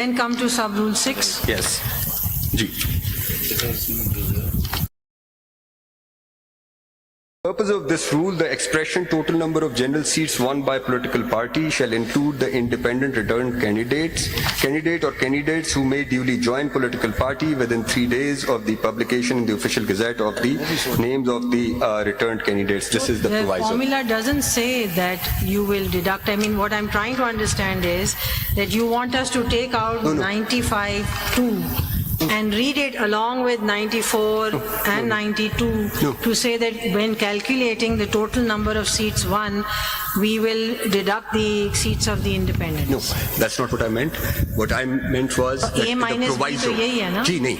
Then come to sub-rule 6. Yes. Ji. Purpose of this rule, the expression total number of general seats won by political party shall include the independent returned candidate or candidates who may duly join political party within 3 days of the publication in the official gazette of the names of the returned candidates. This is the proviso. The formula doesn't say that you will deduct. I mean, what I'm trying to understand is that you want us to take out 95-2 and read it along with 94 and 92 to say that when calculating the total number of seats won, we will deduct the seats of the independents. No, that's not what I meant. What I meant was that A minus the B proviso. तो यही है ना? जी नहीं,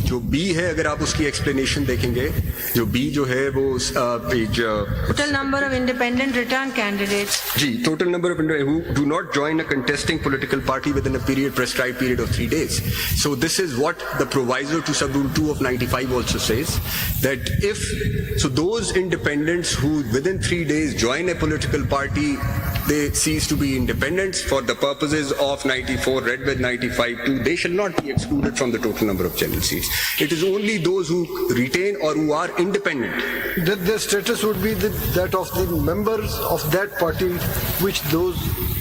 जो B है अगर आप उसकी explanation देखेंगे, जो B जो है वो page Total number of independent return candidates. Ji, total number of who do not join a contesting political party within a prescribed period of 3 days. So this is what the proviso to sub-rule 2 of 95 also says, that so those independents who within 3 days join a political party, they cease to be independents for the purposes of 94 read with 95-2, they shall not be excluded from the total number of general seats. It is only those who retain or who are independent. The status would be that of the members of that party which those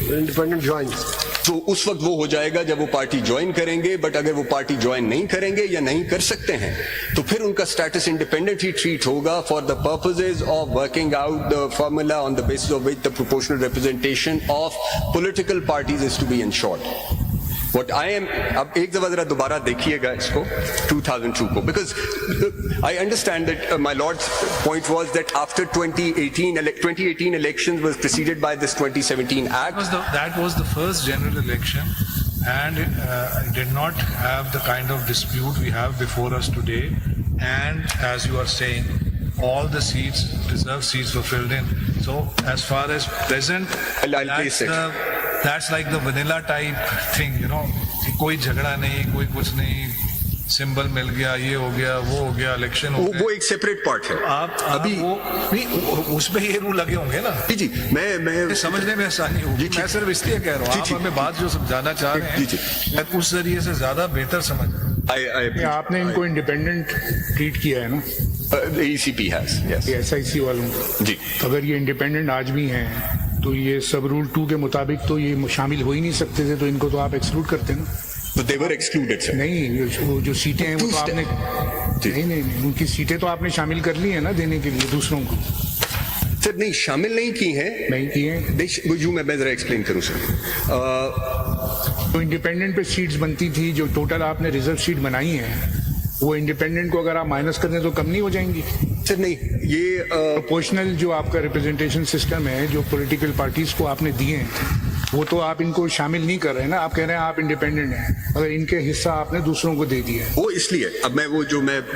independent joins. तो उस वक्त वो हो जाएगा जब वो party join करेंगे, but अगर वो पार्टी ज्वाइन नहीं करेंगे या नहीं कर सकते हैं तो फिर उनका स्टेटस इंडिपेंडेंट ही ट्रीट होगा for the purposes of working out the formula on the basis of which the proportional representation of political parties is to be ensured. What I am, अब एक दफा जरा दोबारा देखिएगा इसको 2002 को, because I understand that my lord's point was that after 2018 elections was preceded by this 2017 act. That was the first general election, and it did not have the kind of dispute we have before us today. And as you are saying, all the seats, reserved seats were filled in. So as far as present, I'll place it. That's like the vanilla type thing, you know. कोई झगड़ा नहीं, कोई कुछ नहीं, symbol मिल गया, ये हो गया, वो हो गया, इलेक्शन हो गया. वो एक सेपरेट पार्ट है. आप अभी वो नहीं, उसमें ये रूल लगे होंगे ना. जी मैं समझने में आसानी होगी. मैं सिर्फ इसलिए कह रहा हूँ, आप हमें बात जो समझाना चाह रहे हैं, मैं उस जरिए से ज्यादा बेहतर समझ. आपने इनको इंडिपेंडेंट ट्रीट किया है ना. ECP has, yes. SIC वालों को. जी. अगर ये इंडिपेंडेंट आज भी हैं तो ये सब रूल 2 के मुताबिक तो ये शामिल हो ही नहीं सकते थे, तो इनको तो आप एक्सक्लूड करते हैं ना. तो they were excluded, sir. नहीं, वो जो सीटें हैं वो तो आपने नहीं उनकी सीटें तो आपने शामिल कर ली है ना देने के लिए दूसरों को. सर नहीं, शामिल नहीं की हैं. नहीं की हैं. जो मैं जरा एक्सप्लेन करूं सर. तो इंडिपेंडेंट पे सीट्स बनती थी, जो टोटल आपने रिजर्व सीट बनाई है वो इंडिपेंडेंट को अगर आप माइनस कर दें तो कम नहीं हो जाएंगी. सर नहीं, ये प्रोपोर्शनल जो आपका रिप्रेजेंटेशन सिस्टम है जो पॉलिटिकल पार्टीज को आपने दिए हैं वो तो आप इनको शामिल नहीं कर रहे हैं ना. आप कह रहे हैं आप इंडिपेंडेंट हैं, अगर इनके हिस्सा आपने दूसरों को दे दिया है. वो इसलिए अब मैं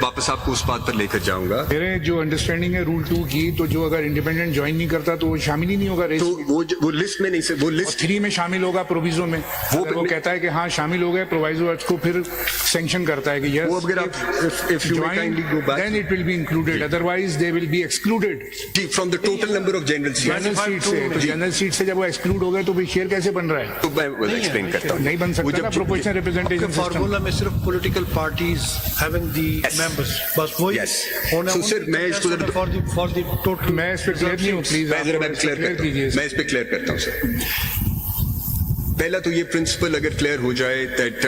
वापस आपको उस बात पर लेकर जाऊंगा. मेरे जो अंडरस्टैंडिंग है रूल 2 की, तो जो अगर इंडिपेंडेंट ज्वाइन नहीं करता तो वो शामिल ही नहीं होगा रेस. तो वो लिस्ट में नहीं, सर वो लिस्ट 3 में शामिल होगा प्रोविजो में. वो कहता है कि हाँ शामिल हो गए, प्रोविजो उसको फिर सैंक्शन करता है कि वो अगर आप if you kindly go back, then it will be included, otherwise they will be excluded from the total number of general seats. General seat से. तो जनरल सीट से जब वो एक्सक्लूड हो गए तो फिर शेयर कैसे बन रहा है. तो मैं एक्सप्लेन करता हूं. नहीं बन सकता ना प्रोपोर्शनल रिप्रेजेंटेशन सिस्टम. फार्मूला में सिर्फ political parties having the members, बस वही होना. तो सर मैं इसको फॉर द टोटल. मैं इस पे क्लियर नहीं हूं, प्लीज मैं इस पे क्लियर करता हूं सर. पहला तो ये प्रिंसिपल अगर क्लियर हो जाए that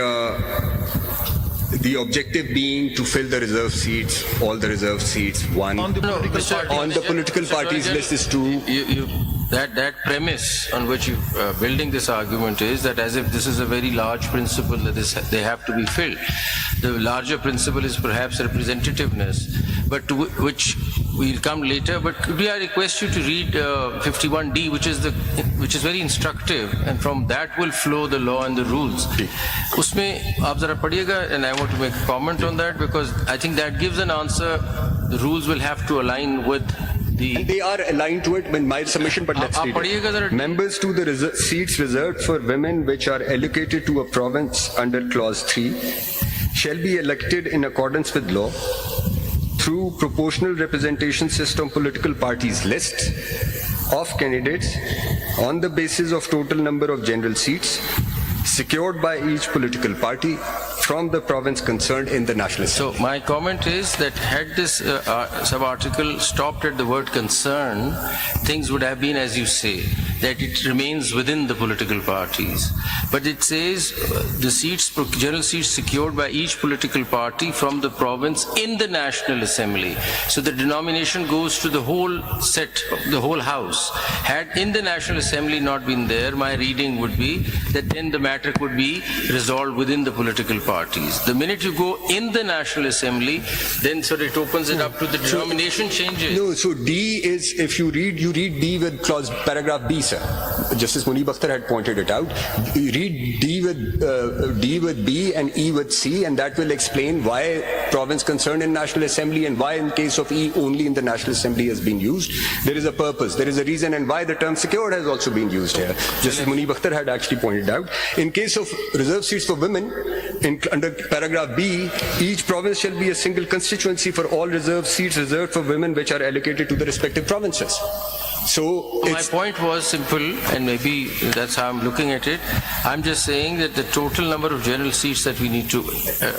the objective being to fill the reserve seats, all the reserve seats, one On the political parties list is 2. That premise on which you building this argument is that as if this is a very large principle that they have to be filled. The larger principle is perhaps representativeness, but to which we'll come later. But could I request you to read 51D, which is very instructive, and from that will flow the law and the rules. उसमें आप जरा पढ़िएगा, and I want to make a comment on that because I think that gives an answer. The rules will have to align with. And they are aligned to it in my submission, but let's read it. Members to the seats reserved for women which are allocated to a province under clause 3 shall be elected in accordance with law through proportional representation system political parties list of candidates on the basis of total number of general seats secured by each political party from the province concerned in the National Assembly. So my comment is that had this sub-article stopped at the word concern, things would have been as you say, that it remains within the political parties. But it says the seats, general seats secured by each political party from the province in the National Assembly. So the denomination goes to the whole set, the whole house. Had in the National Assembly not been there, my reading would be that then the matter could be resolved within the political parties. The minute you go in the National Assembly, then sort of it opens it up to the denomination changes. No, so D is, if you read D with clause paragraph B, sir. Justice Munib Akhtar had pointed it out. You read D with B and E with C, and that will explain why province concerned in National Assembly and why in case of E only in the National Assembly has been used. There is a purpose, there is a reason, and why the term secured has also been used here. Justice Munib Akhtar had actually pointed out. In case of reserved seats for women, under paragraph B, each province shall be a single constituency for all reserved seats reserved for women which are allocated to the respective provinces. So My point was simple, and maybe that's how I'm looking at it. I'm just saying that the total number of general seats that we need to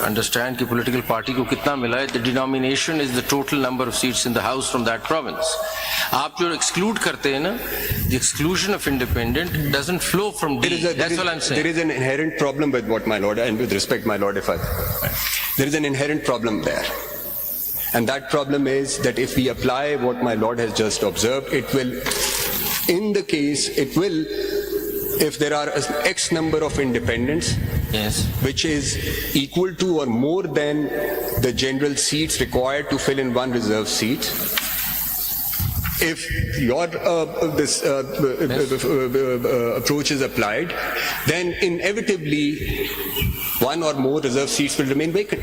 understand कि political party को कितना मिला है, the denomination is the total number of seats in the house from that province. आप जो exclude करते हैं ना, the exclusion of independent doesn't flow from D. That's all I'm saying. There is an inherent problem with what my lord, and with respect, my lord, there is an inherent problem there. And that problem is that if we apply what my lord has just observed, it will, in the case, it will, if there are X number of independents, Yes. which is equal to or more than the general seats required to fill in one reserve seat, if your approach is applied, then inevitably one or more reserve seats will remain vacant.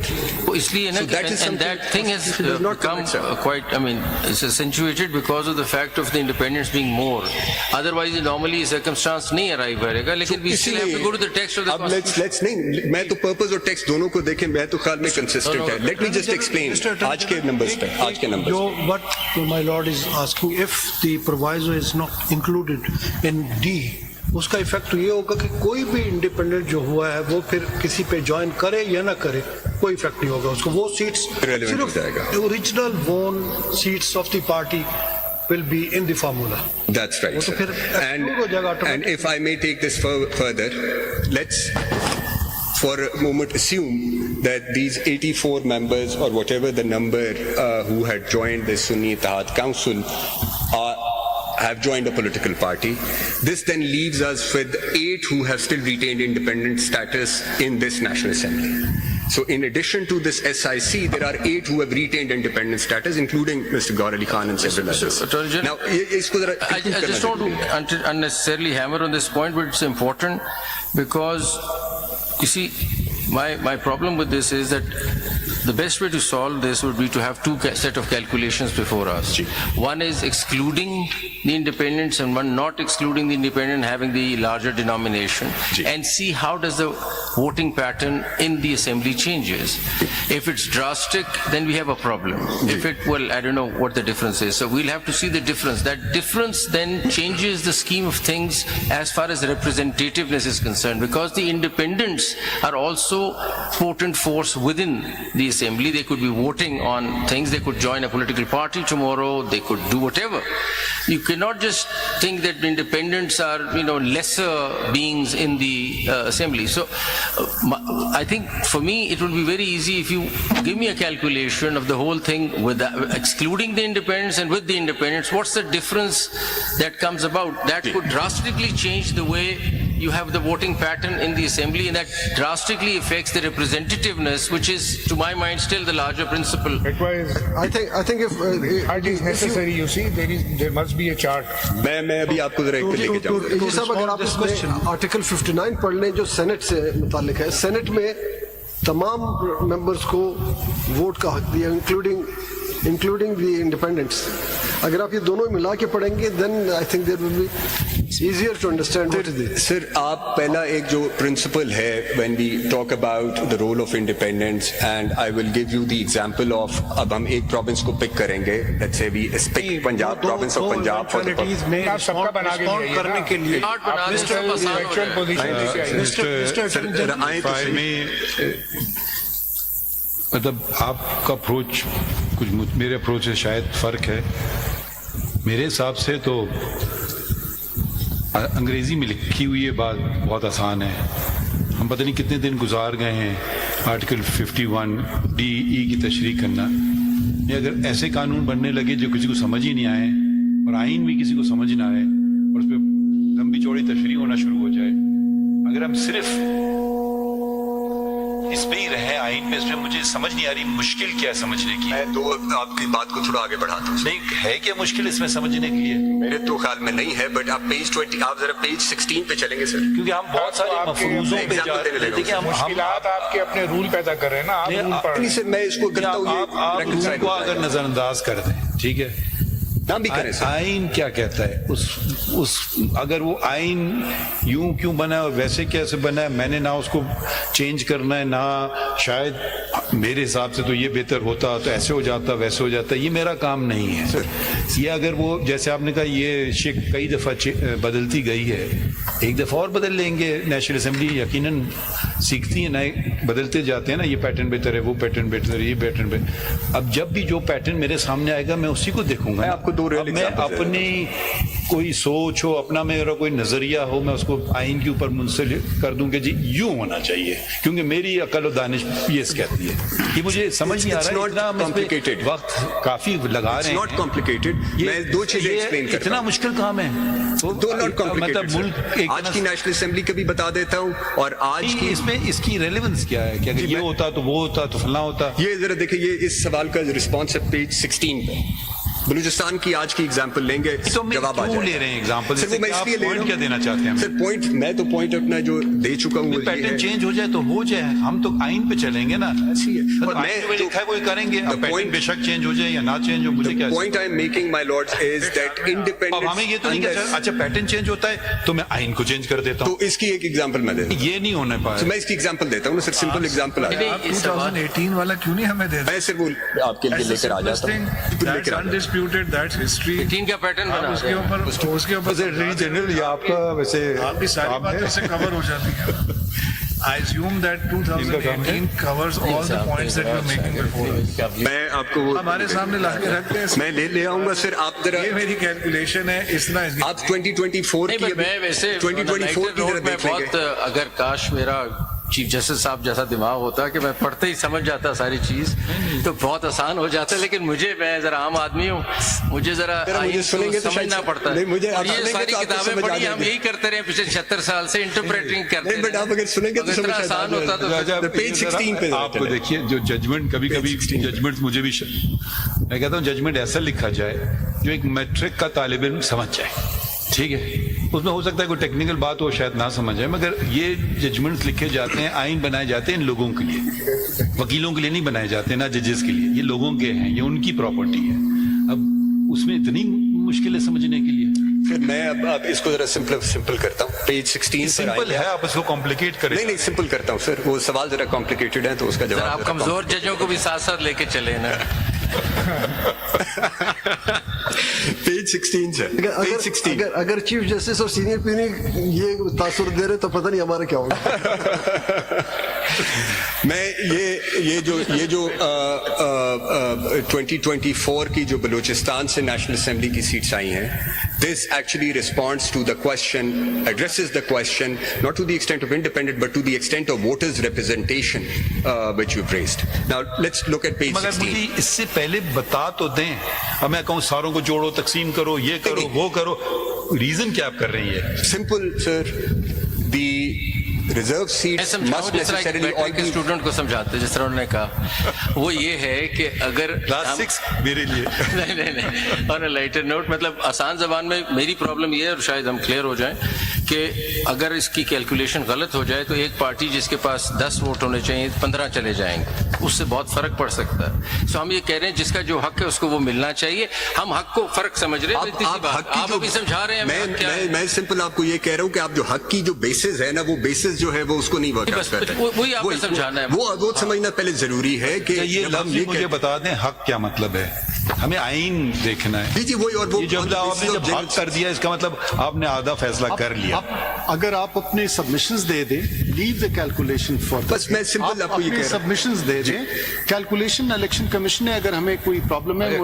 इसलिए ना, So that is and something that thing has it does not become commit, sir. quite, I mean, it's accentuated because of the fact of the independents being more. Otherwise, normally circumstance नहीं arrive करेगा, लेकिन we still have to go to the text of the अब constitution. let's नहीं, मैं तो purpose और text दोनों को देखें, मैं तो ख्याल में consistent है. Let me just explain आज के numbers पे, आज के numbers पे. What my lord is asking, if the proviso is not included in D, उसका इफेक्ट तो ये होगा कि कोई भी इंडिपेंडेंट जो हुआ है वो फिर किसी पे ज्वाइन करे या ना करे, कोई इफेक्ट नहीं होगा उसको. वो सीट्स Irrelevant हो जाएगा. ओरिजिनल वोन seats of the party will be in the formula. That's right, वो तो sir. फिर exclude हो जाएगा And if I may take this further, let's for a moment assume that these 84 members or whatever the number who had joined the Sunni Ittihad Council have joined a political party. This then leaves us with 8 who have still retained independent status in this National Assembly. So in addition to this SIC, there are 8 who have retained independent status, including Mr. Gaur Ali Khan and several others. Attorney General, Now, इसको जरा I just don't want to unnecessarily hammer on this point, but it's important because, you see, my problem with this is that the best way to solve this would be to have two set of calculations before us. One is excluding the independents and one not excluding the independent, having the larger denomination, and see how does the voting pattern in the assembly changes. If it's drastic, then we have a problem. If it, well, I don't know what the difference is. So we'll have to see the difference. That difference then changes the scheme of things as far as representativeness is concerned, because the independents are also potent force within the assembly. They could be voting on things, they could join a political party tomorrow, they could do whatever. You cannot just think that the independents are, lesser beings in the assembly. So I think for me it would be very easy if you give me a calculation of the whole thing with excluding the independents and with the independents, what's the difference that comes about. That could drastically change the way you have the voting pattern in the assembly, and that drastically affects the representativeness, which is, to my mind, still the larger principle. Likewise, I think if it is necessary, you see, there must be a chart. मैं अभी आपको जरा एक पे लेके जाऊंगा. जी साहब, अगर आप इसमें आर्टिकल 59 पढ़ लें जो सेनेट से मुतालिक है, सेनेट में तमाम मेंबर्स को वोट का हक दिया, इंक्लूडिंग including the independents. اگر آپ یہ دونوں ملا کے پڑھیں گے then I think there will be easier to understand what is this. سر آپ پہلا ایک جو پرنسپل ہے when we talk about the role of independence, and I will give you the example of اب ہم ایک پروونس کو پک کریں گے, let's say we pick Punjab province of Punjab for the eventualities میں آپ سب کا بنا کے respond لیے کرنے کے لیے Not banana, Mr. sir, آسان ہو Actual جائے. position لے کے آئیے. آئیں تو صحیح. میں مطلب آپ کا اپروچ کچھ میرے اپروچ سے شاید فرق ہے. میرے حساب سے تو انگریزی میں لکھی ہوئی یہ بات بہت آسان ہے. ہم پتہ نہیں کتنے دن گزار گئے ہیں آرٹیکل 51(d)(e) کی تشریح کرنا. یہ اگر ایسے قانون بننے لگے جو کسی کو سمجھ ہی نہیں آئے اور آئین بھی کسی کو سمجھ نہ آئے اور اس پہ لمبی چوڑی تشریح ہونا شروع ہو جائے, اگر ہم صرف اس پہ ہی رہیں آئین پہ, اس میں مجھے سمجھ نہیں آ رہی مشکل کیا ہے سمجھنے کی. میں تو آپ کی بات کو تھوڑا آگے بڑھاتا ہوں. نہیں ہے کیا مشکل اس میں سمجھنے کے لیے؟ میرے تو خیال میں نہیں ہے, بٹ آپ پیج 20 آپ ذرا پیج 16 پہ چلیں گے سر. کیونکہ ہم بہت سارے آپ کے مفروضوں پہ example جا رہے دینے لگا ہیں. دیکھیں ہم مشکلات آپ کے اپنے رول پیدا کر رہے ہیں نا, آپ رول پڑھ رہے نہیں ہیں. سر, میں اس کو کرتا ہوں آپ یہ رول reconcile کو ہوتا ہے. اگر نظر انداز کر دیں, ٹھیک ہے, نہ بھی کریں سر. آئین کیا کہتا ہے, اس اگر وہ آئین یوں کیوں بنا ہے اور ویسے کیسے بنا ہے, میں نے نہ اس کو چینج کرنا ہے, نہ شاید میرے حساب سے تو یہ بہتر ہوتا تو ایسے ہو جاتا ویسے ہو جاتا, یہ میرا کام نہیں ہے. یہ اگر وہ جیسے آپ نے کہا یہ شک کئی دفعہ بدلتی گئی ہے, ایک دفعہ اور بدل لیں گے. نیشنل اسمبلی یقیناً سیکھتی ہے, نئے بدلتے جاتے ہیں نا, یہ پیٹرن بہتر ہے, وہ پیٹرن بہتر ہے, یہ پیٹرن بہتر. اب جب بھی جو پیٹرن میرے سامنے آئے گا میں اسی کو دیکھوں گا. آپ کو دو اب میں اپنی کوئی سوچ ہو, اپنا میرا کوئی نظریہ ہو, میں اس کو آئین کے اوپر منسلک کر دوں کہ جی یوں ہونا چاہیے, کیونکہ میری عقل و دانش یہ کہتی ہے. یہ مجھے سمجھ نہیں آ رہا ہے, اتنا ہم اس پہ وقت کافی لگا رہے ہیں. Not complicated. میں دو چیزیں ایکسپلین کرتا اتنا ہوں. مشکل کام ہے دو ناٹ کمپلیکیٹڈ. مطلب ملک آج کی نیشنل اسمبلی کا بھی بتا دیتا ہوں, اور آج کی اس میں اس کی ریلیونس کیا ہے کہ اگر یہ ہوتا تو وہ ہوتا تو فلاں ہوتا. یہ ذرا دیکھیں, یہ اس سوال کا رسپانس ہے پیج 16 پہ. بلوچستان کی آج کی ایگزامپل لیں گے, تو میں جواب آ کیوں جائے. لے رہے ہیں ایگزامپل, سر وہ میں اس لیے لے رہا ہوں. کیا دینا چاہتے ہیں سر پوائنٹ, میں تو پوائنٹ اپنا جو دے چکا ہوں وہ یہ پیٹرن ہے. چینج ہو جائے تو ہو جائے, ہم تو آئین پہ چلیں گے نا. اور آئین میں لکھا ہے وہی کریں گے. اب پیٹرن بے شک چینج ہو جائے یا نہ چینج ہو, مجھے کیا point I am making my Lords is that اب انڈیپینڈنس. ہمیں یہ تو نہیں کہ اچھا پیٹرن چینج ہوتا ہے تو میں آئین کو چینج کر دیتا تو ہوں. اس کی ایک ایگزامپل میں دیتا ہوں. یہ نہیں ہونے پایا. میں اس کی ایگزامپل دیتا ہوں نا سر, سمپل ایگزامپل آتا ہے. آپ 2018 والا کیوں نہیں ہمیں دے میں صرف وہ آپ کے لیے لے کر آ جاتا ہوں. لے کر آ جاتا ہوں. undisputed, that's history. تین کا پیٹرن آپ بنا اس کے دیں. اوپر جنرل یہ آپ کا ویسے آپ کی ساری باتیں سے کور ہو جاتی ہیں. I assume that 2018 covers all the points that you're making before us. میں آپ کو وہ ہمارے سامنے لا کے رکھتے ہیں. میں لے آؤں گا سر. آپ ذرا یہ میری کیلکولیشن ہے, اس طرح آپ 2024 نہیں, کی بٹ میں ویسے 2024 کی ذرا دیکھ لیں گے. بہت, اگر کاش میرا چیف جسٹس صاحب جیسا دماغ ہوتا کہ میں پڑھتے ہی سمجھ جاتا ساری چیز تو بہت آسان ہو جاتا, لیکن میں ذرا عام آدمی ہوں, مجھے ذرا مجھے سنیں گے تو سمجھنا پڑتا ہے. نہیں, مجھے اور یہ ساری کتابیں پڑھی ہم یہی کرتے رہے پچھلے 76 سال سے, انٹرپریٹنگ کرتے نہیں, بٹ آپ اگر سنیں گے تو اتنا آسان ہوتا تو پیج 16 پہ آپ کو دیکھیے جو ججمنٹ کبھی کبھی ججمنٹ مجھے بھی میں کہتا ہوں ججمنٹ ایسا لکھا جائے جو ایک میٹرک کا طالب علم سمجھ جائے, ٹھیک ہے. اس میں ہو سکتا ہے کوئی ٹیکنیکل بات ہو شاید نہ سمجھ آئے, مگر یہ ججمنٹس لکھے جاتے ہیں, آئین بنائے جاتے ہیں ان لوگوں کے لیے, وکیلوں کے لیے نہیں بنائے جاتے, نہ ججز کے لیے. یہ لوگوں کے ہیں, یہ ان کی پراپرٹی ہے. اب اس میں اتنی مشکل ہے سمجھنے کے لیے. پھر میں اب اس کو ذرا سمپل کرتا ہوں. پیج 16 سمپل ہے, آپ اس کو کمپلیکیٹ کریں. نہیں سمپل کرتا ہوں سر. وہ سوال ذرا کمپلیکیٹڈ ہے تو اس کا جواب آپ کمزور ججوں کو بھی ساتھ ساتھ لے کے چلے نا. پیج 16 سے پیج 16. اگر چیف جسٹس اور سینئر پی یہ تاثر دے رہے تو پتہ نہیں ہمارا کیا ہوگا. میں یہ جو 2024 کی جو بلوچستان سے نیشنل اسمبلی کی سیٹس آئی ہیں, this actually responds to the question, addresses the question not to the extent of independent but to the extent of voters representation which you've raised. Now let's look at page 16. مگر مجھے اس سے پہلے بتا تو دیں. اب میں کہوں ساروں کو جوڑو, تقسیم کرو, یہ کرو, وہ کرو, ریزن کیا آپ کر رہی ہے؟ Simple, sir. reserve میں seats سمجھاؤں must جس طرح ایک necessarily all میٹرک کے be. اسٹوڈنٹ کو سمجھاتے جس طرح انہوں نے کہا وہ یہ ہے کہ اگر کلاس 6 میرے لیے نہیں اور لائٹر نوٹ مطلب آسان زبان میں میری پرابلم یہ ہے اور شاید ہم کلیئر ہو جائیں کہ اگر اس کی کیلکولیشن غلط ہو جائے تو ایک پارٹی جس کے پاس 10 ووٹ ہونے چاہیے 15 چلے جائیں گے, اس سے بہت فرق پڑ سکتا ہے. سو ہم یہ کہہ رہے ہیں جس کا جو حق ہے اس کو وہ ملنا چاہیے. ہم حق کو فرق سمجھ رہے ہیں, آپ ابھی سمجھا رہے ہیں. میں سمپل آپ کو یہ کہہ رہا ہوں کہ آپ جو حق کی جو بیسز ہے نا وہ بیسز جو ہے وہ اس کو نہیں ورک آؤٹ کرتا ہے. وہی آپ نے سمجھانا ہے. وہ سمجھنا پہلے ضروری ہے کہ یہ لفظ مجھے بتا دیں حق کیا مطلب ہے. ہمیں آئین دیکھنا ہے. جی وہی, اور وہ جب آپ نے جب حق کر دیا اس کا مطلب آپ نے آدھا فیصلہ کر لیا. اگر آپ اپنے سبمیشنز دے دیں, لیو دا کیلکولیشن فار بس میں سمپل آپ کو یہ کہہ رہا ہوں. سبمیشنز دے دیں. کیلکولیشن الیکشن کمیشن نے اگر ہمیں کوئی پرابلم ہے